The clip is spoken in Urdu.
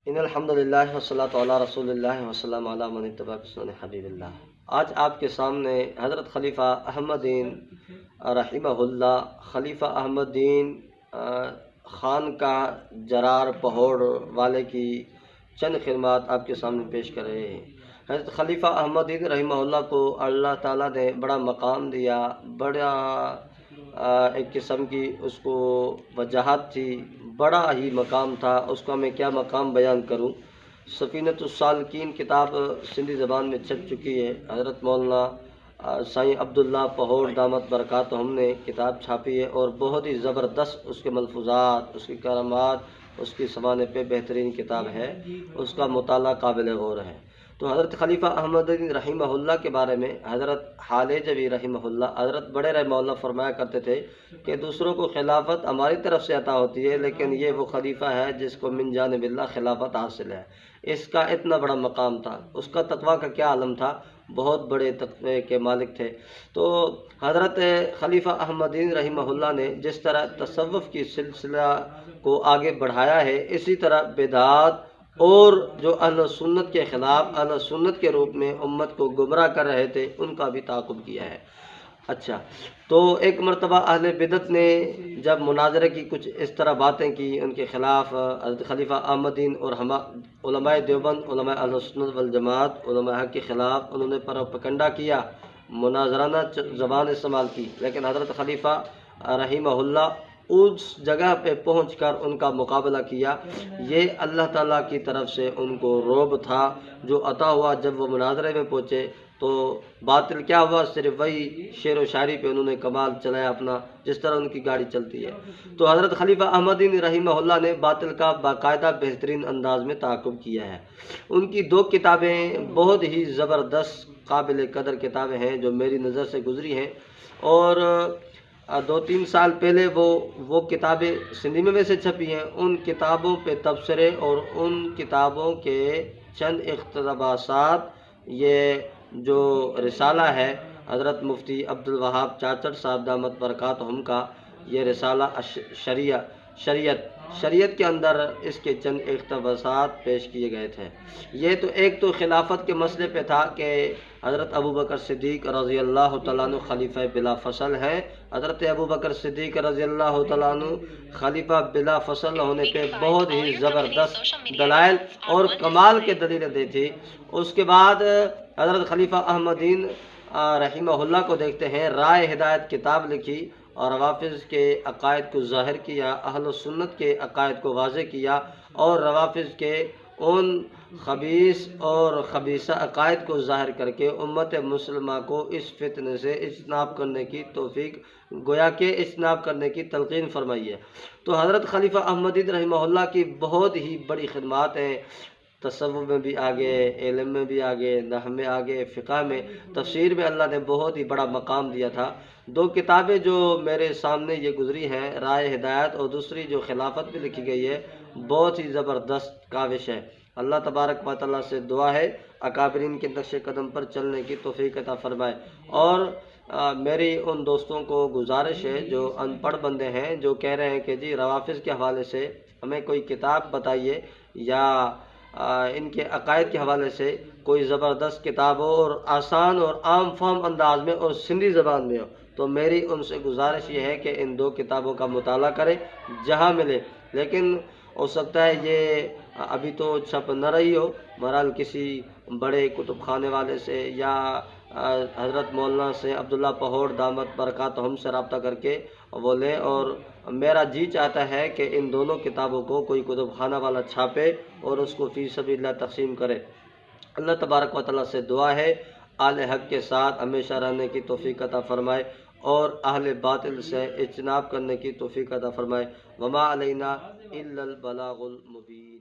ان الحمدللہ والصلاۃ علی رسول اللہ وسلم علی من اتبع سنن حبیب اللہ۔ آج آپ کے سامنے حضرت خلیفہ احمد دین رحمہ اللہ، خلیفہ احمد دین خان کا جرار پہوڑ والے کی چند خدمات آپ کے سامنے پیش کر رہے ہیں۔ حضرت خلیفہ احمد دین رحمہ اللہ کو اللہ تعالیٰ نے بڑا مقام دیا، بڑا ایک قسم کی اس کو وجاہت تھی، بڑا ہی مقام تھا۔ اس کا میں کیا مقام بیان کروں۔ سفینۃ السالکین کتاب سندھی زبان میں چھپ چکی ہے۔ حضرت مولانا سائیں عبداللہ پہوڑ دامت برکاتہم نے کتاب چھاپی ہے، اور بہت ہی زبردست اس کے ملفوظات، اس کی کرامات، اس کی سوانح پہ بہترین کتاب ہے، اس کا مطالعہ قابل غور ہے۔ تو حضرت خلیفہ احمد دین رحمہ اللہ کے بارے میں حضرت حالجوی رحمہ اللہ، حضرت بڑے رحمہ اللہ فرمایا کرتے تھے کہ دوسروں کو خلافت ہماری طرف سے عطا ہوتی ہے، لیکن یہ وہ خلیفہ ہے جس کو من جانب اللہ خلافت حاصل ہے۔ اس کا اتنا بڑا مقام تھا، اس کا تقویٰ کا کیا عالم تھا، بہت بڑے تقوی کے مالک تھے۔ تو حضرت خلیفہ احمد دین رحمہ اللہ نے جس طرح تصوف کی سلسلہ کو آگے بڑھایا ہے، اسی طرح بدعات اور جو اہل سنت کے خلاف، اہل سنت کے روپ میں امت کو گمراہ کر رہے تھے، ان کا بھی تعاقب کیا ہے۔ اچھا، تو ایک مرتبہ اہل بدعت نے جب مناظرے کی کچھ اس طرح باتیں کی ان کے خلاف، حضرت خلیفہ احمد دین اور علماء دیوبند، علماء اہل سنت والجماعت، علماء حق کے خلاف انہوں نے پروپیگنڈا کیا، مناظرانہ زبان استعمال کی، لیکن حضرت خلیفہ رحمہ اللہ اس جگہ پہ پہنچ کر ان کا مقابلہ کیا۔ یہ اللہ تعالیٰ کی طرف سے ان کو رعب تھا جو عطا ہوا۔ جب وہ مناظرے میں پہنچے تو باطل کیا ہوا، صرف وہی شعر و شاعری پہ انہوں نے کمال چلایا اپنا، جس طرح ان کی گاڑی چلتی ہے۔ تو حضرت خلیفہ احمد دین رحمہ اللہ نے باطل کا باقاعدہ بہترین انداز میں تعاقب کیا ہے۔ ان کی دو کتابیں بہت ہی زبردست قابل قدر کتابیں ہیں جو میری نظر سے گزری ہیں، اور 2-3 سال پہلے وہ کتابیں سندھی میں ویسے چھپی ہیں۔ ان کتابوں پہ تبصرے اور ان کتابوں کے چند اقتباسات، یہ جو رسالہ ہے حضرت مفتی عبدالوہاب چاچڑ صاحب دامت برکاتہم کا، یہ رسالہ شریعت کے اندر اس کے چند اقتباسات پیش کیے گئے تھے۔ یہ تو ایک تو خلافت کے مسئلے پہ تھا کہ حضرت ابوبکر صدیق رضی اللہ تعالیٰ عنہ خلیفہ بلا فصل ہیں۔ حضرت ابوبکر صدیق رضی اللہ تعالیٰ عنہ خلیفہ بلا فصل ہونے پہ بہت ہی زبردست دلائل اور کمال کے دلیلیں دی تھی۔ اس کے بعد حضرت خلیفہ احمد دین رحمہ اللہ کو دیکھتے ہیں، رائے ہدایت کتاب لکھی اور روافظ کے عقائد کو ظاہر کیا، اہل سنت کے عقائد کو واضح کیا، اور روافظ کے ان خبیث اور خبیثہ عقائد کو ظاہر کر کے امت مسلمہ کو اس فتنے سے اجتناب کرنے کی توفیق، گویا کہ اجتناب کرنے کی تلقین فرمائی ہے۔ تو حضرت خلیفہ احمد دین رحمہ اللہ کی بہت ہی بڑی خدمات ہیں، تصوف میں بھی آگے، علم میں بھی آگے، نحو میں آگے، فقہ میں، تفسیر میں اللہ نے بہت ہی بڑا مقام دیا تھا۔ دو کتابیں جو میرے سامنے یہ گزری ہیں، رائے ہدایت اور دوسری جو خلافت بھی لکھی گئی ہے، بہت ہی زبردست کاوش ہے۔ اللہ تبارک و تعالیٰ سے دعا ہے اکابرین کے نقش قدم پر چلنے کی توفیق عطا فرمائے۔ اور میری ان دوستوں کو گزارش ہے جو ان پڑھ بندے ہیں، جو کہہ رہے ہیں کہ جی روافظ کے حوالے سے ہمیں کوئی کتاب بتائیے، یا ان کے عقائد کے حوالے سے کوئی زبردست کتاب ہو اور آسان اور عام فہم انداز میں اور سندھی زبان میں ہو، تو میری ان سے گزارش یہ ہے کہ ان دو کتابوں کا مطالعہ کریں جہاں ملے، لیکن ہو سکتا ہے یہ ابھی تو چھپ نہ رہی ہو، بہرحال کسی بڑے کتب خانے والے سے یا حضرت مولانا سے عبداللہ پہوڑ دامت برکاتہم سے رابطہ کر کے وہ لیں۔ اور میرا جی چاہتا ہے کہ ان دونوں کتابوں کو کوئی کتب خانہ والا چھاپے اور اس کو فی سبیل اللہ تقسیم کرے۔ اللہ تبارک و تعالیٰ سے دعا ہے اہل حق کے ساتھ ہمیشہ رہنے کی توفیق عطا فرمائے اور اہل باطل سے اجتناب کرنے کی توفیق عطا فرمائے۔ وما علینا الا البلاغ المبین۔